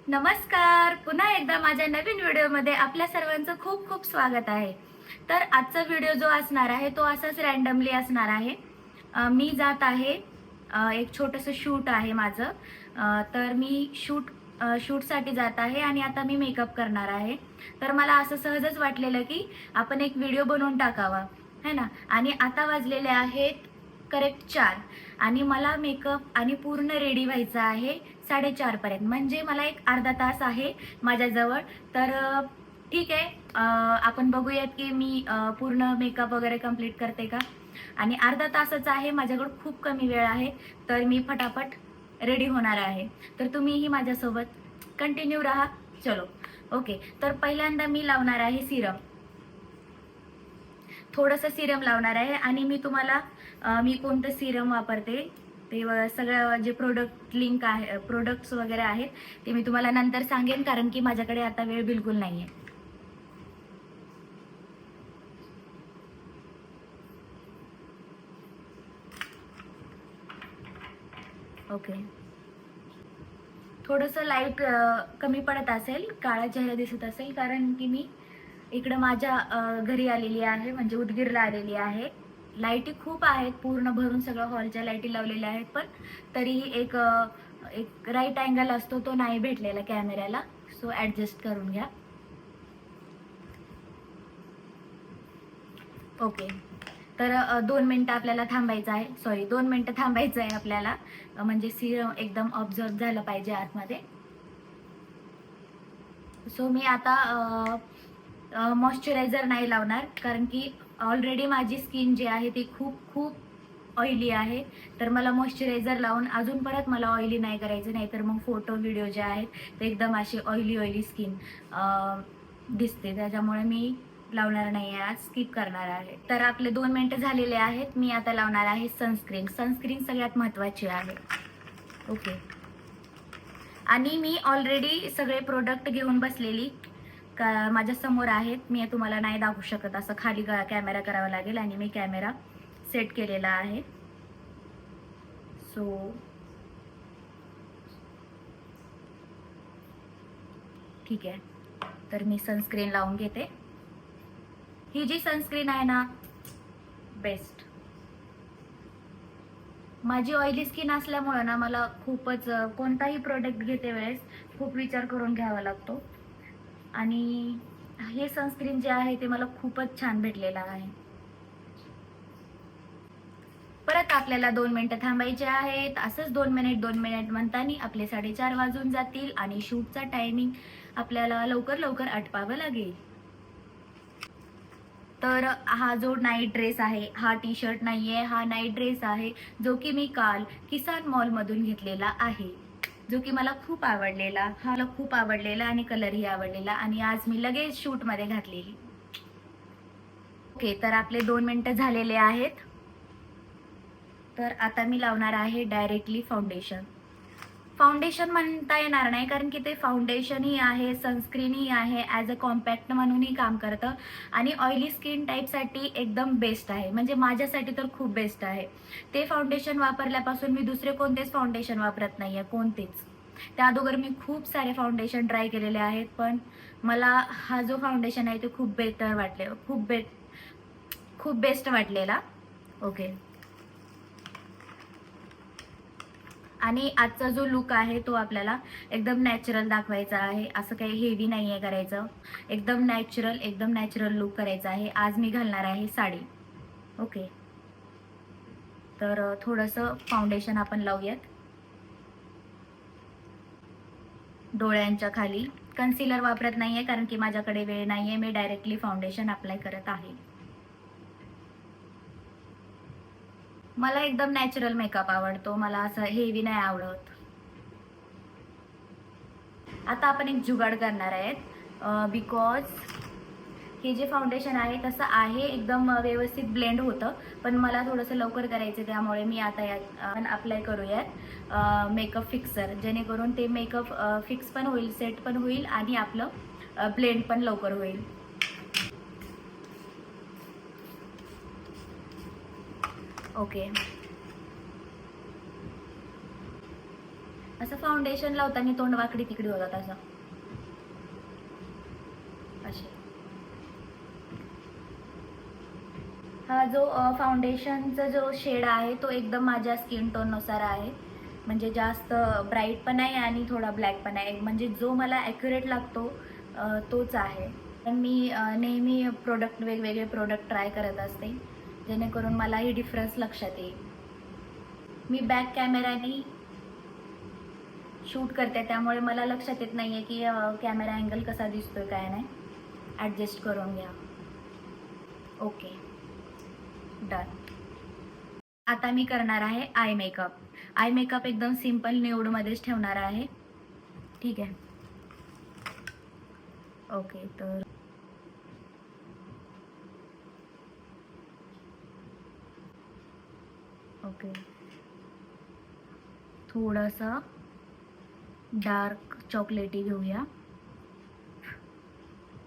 नमस्कार, पुन्हा एकदा माझ्या नवीन व्हिडिओमध्ये आपल्या सर्वांचं खूप खूप स्वागत आहे. तर आजचा व्हिडिओ जो असणार आहे तो असाच रँडमली असणार आहे. मी जात आहे, एक छोटंसं शूट आहे माझं. तर मी शूटसाठी जात आहे आणि आता मी मेकअप करणार आहे. तर मला असं सहजच वाटलेलं की आपण एक व्हिडिओ बनवून टाकावा, है ना. आणि आता वाजलेले आहेत करेक्ट 4 आणि मला मेकअप आणि पूर्ण रेडी व्हायचं आहे 4:30 पर्यंत. म्हणजे मला एक अर्धा तास आहे माझ्याजवळ. तर ठीक आहे, आपण बघूयात की मी पूर्ण मेकअप वगैरे कंप्लीट करते का. आणि अर्धा तासच आहे माझ्याकडे, खूप कमी वेळ आहे. तर मी फटाफट रेडी होणार आहे. तर तुम्हीही माझ्यासोबत कंटिन्यू राहा. चलो. ओके, तर पहिल्यांदा मी लावणार आहे सिरम. थोडंसं सिरम लावणार आहे आणि मी तुम्हाला मी कोणतं सिरम वापरते ते सगळं जे प्रोडक्ट लिंक आहे, प्रोडक्ट्स वगैरे आहेत ते मी तुम्हाला नंतर सांगेन, कारण की माझ्याकडे आता वेळ बिलकुल नाही आहे. ओके, थोडंसं लाईट कमी पडत असेल, काळा चेहरा दिसत असेल, कारण की मी इकडं माझ्या घरी आलेली आहे, म्हणजे उदगीरला आलेली आहे. लाईटी खूप आहेत, पूर्ण भरून सगळं हॉलच्या लाईटी लावलेल्या आहेत, पण तरीही एक राईट अँगल असतो तो नाही भेटलेला कॅमेऱ्याला. सो ॲडजस्ट करून घ्या. ओके, तर 2 मिनटं आपल्याला थांबायचं आहे, सॉरी 2 मिनटं थांबायचं आहे आपल्याला, म्हणजे सिरम एकदम ऑब्झर्व झालं पाहिजे आतमध्ये. सो मी आता मॉइश्चरायझर नाही लावणार, कारण की ऑलरेडी माझी स्किन जी आहे ती खूप खूप ऑइली आहे. तर मला मॉइश्चरायझर लावून अजून परत मला ऑइली नाही करायचं, नाही तर मग फोटो व्हिडिओ जे आहेत ते एकदम अशी ऑइली ऑइली स्किन दिसते. त्याच्यामुळे मी लावणार नाही आहे, आज स्किप करणार आहे. तर आपले 2 मिनटं झालेले आहेत. मी आता लावणार आहे सनस्क्रीन. सनस्क्रीन सगळ्यात महत्त्वाची आहे. ओके, आणि मी ऑलरेडी सगळे प्रोडक्ट घेऊन बसलेली का माझ्या समोर आहेत. मी तुम्हाला नाही दाखवू शकत, असं खाली कॅमेरा करावा लागेल आणि मी कॅमेरा सेट केलेला आहे. सो ठीक आहे, तर मी सनस्क्रीन लावून घेते. ही जी सनस्क्रीन आहे ना, बेस्ट. माझी ऑइली स्किन असल्यामुळं ना मला खूपच कोणताही प्रोडक्ट घेते वेळेस खूप विचार करून घ्यावा लागतो. आणि हे सनस्क्रीन जे आहे ते मला खूपच छान भेटलेलं आहे. परत आपल्याला 2 मिनटं थांबायचे आहेत. असंच 2 मिनिट म्हणताना आपले 4:30 वाजून जातील आणि शूटचा टायमिंग आपल्याला लवकर लवकर आटपावं लागेल. तर हा जो नाईट ड्रेस आहे, हा टी शर्ट नाहीये, हा नाईट ड्रेस आहे, जो की मी काल किसान मॉलमधून घेतलेला आहे, जो की मला खूप आवडलेला. हा मला खूप आवडलेला आणि कलरही आवडलेला, आणि आज मी लगेच शूटमध्ये घातलेली. ओके, तर आपले 2 मिनटं झालेले आहेत. तर आता मी लावणार आहे डायरेक्टली फाउंडेशन. फाउंडेशन म्हणता येणार नाही, कारण की ते फाउंडेशनही आहे, सनस्क्रीनही आहे, ॲज अ कॉम्पॅक्ट म्हणूनही काम करतं आणि ऑइली स्किन टाईपसाठी एकदम बेस्ट आहे. म्हणजे माझ्यासाठी तर खूप बेस्ट आहे. ते फाउंडेशन वापरल्यापासून मी दुसरे कोणतेच फाउंडेशन वापरत नाही आहे, कोणतेच. त्या अगोदर मी खूप सारे फाउंडेशन ट्राय केलेले आहेत, पण मला हा जो फाउंडेशन आहे ते खूप बेटर वाटले, खूप बेस्ट वाटलेला. ओके, आणि आजचा जो लुक आहे तो आपल्याला एकदम नॅचरल दाखवायचा आहे. असं काही हेवी नाही आहे करायचं, एकदम नॅचरल लुक करायचा आहे. आज मी घालणार आहे साडी. ओके, तर थोडंसं फाउंडेशन आपण लावूयात डोळ्यांच्या खाली. कन्सिलर वापरत नाही आहे, कारण की माझ्याकडे वेळ नाही आहे. मी डायरेक्टली फाउंडेशन अप्लाय करत आहे. मला एकदम नॅचरल मेकअप आवडतो, मला असं हेवी नाही आवडत. आता आपण एक जुगाड करणार आहेत, बिकॉज हे जे फाउंडेशन आहे तसं आहे एकदम व्यवस्थित ब्लेंड होतं, पण मला थोडंसं लवकर करायचं, त्यामुळे मी आता यात आपण अप्लाय करूयात मेकअप फिक्सर, जेणेकरून ते मेकअप फिक्स पण होईल, सेट पण होईल आणि आपलं ब्लेंड पण लवकर होईल. ओके, असं फाउंडेशन लावताना तोंड वाकडी तिकडी होतात असं असे. हा जो फाउंडेशनचा जो शेड आहे तो एकदम माझ्या स्किन टोननुसार आहे. म्हणजे जास्त ब्राईट पण आहे आणि थोडा ब्लॅक पण आहे. म्हणजे जो मला ॲक्युरेट लागतो तोच आहे. पण मी नेहमी वेगवेगळे प्रोडक्ट ट्राय करत असते, जेणेकरून मलाही डिफरन्स लक्षात येईल. मी बॅक कॅमेराने शूट करते, त्यामुळे मला लक्षात येत नाही आहे की कॅमेरा अँगल कसा दिसतोय काय नाही. ॲडजस्ट करून घ्या. Okay, done. आता मी करणार आहे आय मेकअप. आय मेकअप एकदम सिम्पल न्यूडमध्येच ठेवणार आहे. ठीक आहे. ओके, तर ओके, थोडंसं डार्क चॉकलेटी घेऊया,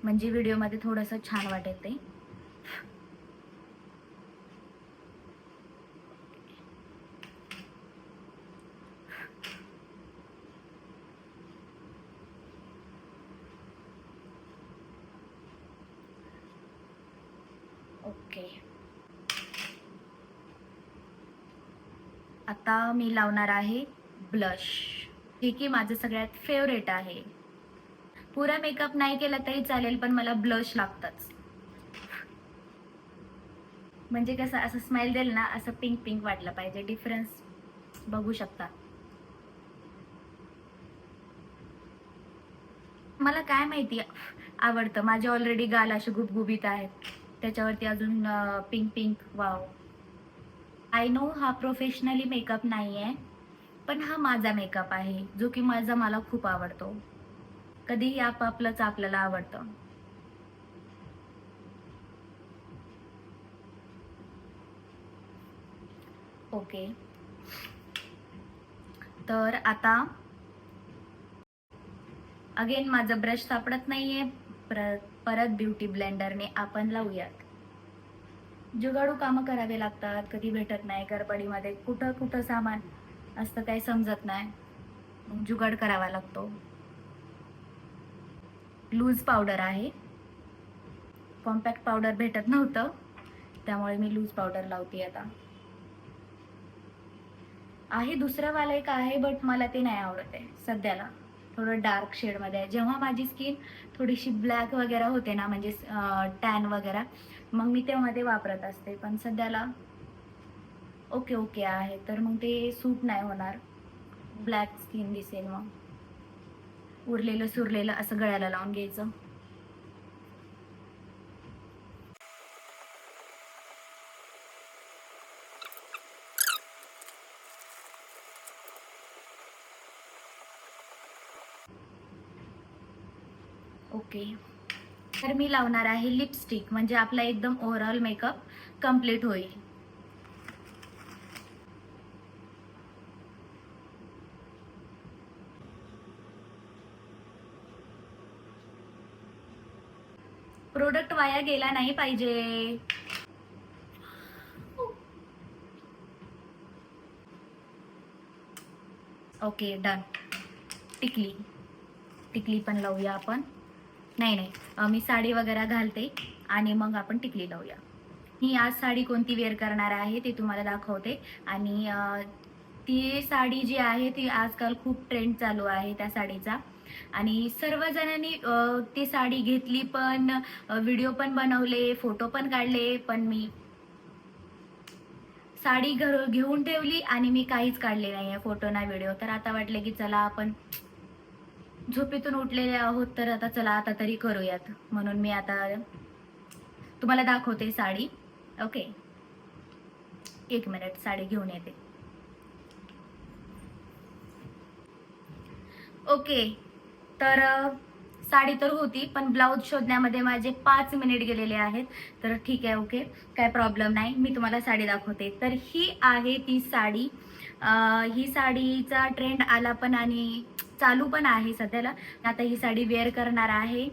म्हणजे व्हिडिओमध्ये थोडंसं छान वाटेल ते. ओके, आता मी लावणार आहे ब्लश, जे की माझं सगळ्यात फेवरेट आहे. पुरा मेकअप नाही केला तरी चालेल, पण मला ब्लश लागतंच. म्हणजे कसं असं स्माइल देईल ना, असं पिंक पिंक वाटलं पाहिजे. डिफरन्स बघू शकता. मला काय माहिती आवडतं. माझे ऑलरेडी गाल असे गुबगुबीत आहेत, त्याच्यावरती अजून pink pink. Wow. I know हा प्रोफेशनली मेकअप नाही आहे, पण हा माझा मेकअप आहे, जो की मला खूप आवडतो. कधीही आपापलंच आपल्याला आवडतं. ओके, तर आता अगेन माझं ब्रश सापडत नाहीये. परत ब्युटी ब्लेंडरने आपण लावूयात. जुगाडू कामं करावे लागतात, कधी भेटत नाही गडबडीमध्ये. कुठं कुठं सामान असतं काही समजत नाही, मग जुगाड करावा लागतो. लूज पावडर आहे, कॉम्पॅक्ट पावडर भेटत नव्हतं, त्यामुळे मी लूज पावडर लावते. आता आहे दुसरंवाला एक आहे, बट मला ते नाही आवडत आहे सध्याला. थोडं डार्क शेडमध्ये आहे. जेव्हा माझी स्किन थोडीशी ब्लॅक वगैरे होते ना, म्हणजे टॅन वगैरे, मग मी तेव्हा ते वापरत असते. पण सध्याला ओके ओके आहे, तर मग ते सूट नाही होणार. ब्लॅक स्किन दिसेल, मग उरलेलं सुरलेलं असं गळ्याला लावून घ्यायचं. ओके, तर मी लावणार आहे लिपस्टिक, म्हणजे आपला एकदम ओव्हरऑल मेकअप कम्प्लीट होईल. प्रोडक्ट वाया गेला नाही पाहिजे. Okay, done. टिकली पण लावूया आपण. नाही, मी साडी वगैरे घालते आणि मग आपण टिकली लावूया. मी आज साडी कोणती वेअर करणार आहे ते तुम्हाला दाखवते. आणि ती साडी जी आहे ती आजकाल खूप ट्रेंड चालू आहे त्या साडीचा, आणि सर्वजणांनी ती साडी घेतली पण, व्हिडिओ पण बनवले, फोटो पण काढले, पण मी साडी घेऊन ठेवली आणि मी काहीच काढले नाही आहे, फोटो ना व्हिडिओ. तर आता वाटले की चला, आपण झोपेतून उठलेले आहोत, तर आता चला आता तरी करूयात, म्हणून मी आता तुम्हाला दाखवते साडी. ओके, 1 मिनिट, साडी घेऊन येते. ओके, तर साडी तर होती, पण ब्लाऊज शोधण्यामध्ये माझे 5 मिनिट गेलेले आहेत. तर ठीक आहे, ओके, काय प्रॉब्लेम नाही. मी तुम्हाला साडी दाखवते. तर ही आहे ती साडी. ही साडीचा ट्रेंड आला पण आणि चालू पण आहे सध्याला. आता ही साडी वेअर करणार आहे.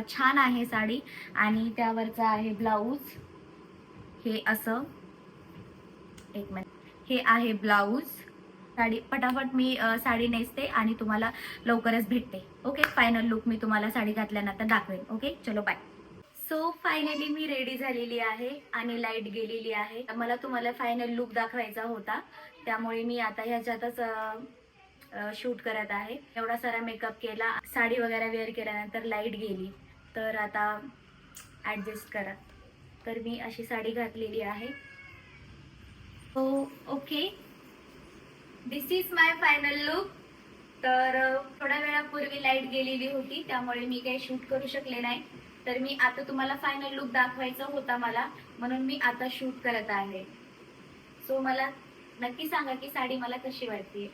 छान आहे साडी, आणि त्यावरचा आहे ब्लाऊज. हे असं, 1 मिनिट, हे आहे ब्लाऊज. साडी पटापट मी साडी नेसते आणि तुम्हाला लवकरच भेटते. ओके, फायनल लुक मी तुम्हाला साडी घातल्यानंतर दाखवेन. ओके, चलो बाय. सो फायनली मी रेडी झालेली आहे आणि लाईट गेलेली आहे. मला तुम्हाला फायनल लुक दाखवायचा होता, त्यामुळे मी आता ह्याच्यातच शूट करत आहे. एवढा सारा मेकअप केला, साडी वगैरे वेअर केल्यानंतर लाईट गेली, तर आता ॲडजस्ट करा. तर मी अशी साडी घातलेली आहे. हो, okay, this is my final look. तर थोड्या वेळापूर्वी लाईट गेलेली होती, त्यामुळे मी काही शूट करू शकले नाही. तर मी आता तुम्हाला फायनल लुक दाखवायचा होता मला, म्हणून मी आता शूट करत आहे. सो मला नक्की सांगा की साडी मला कशी वाटते.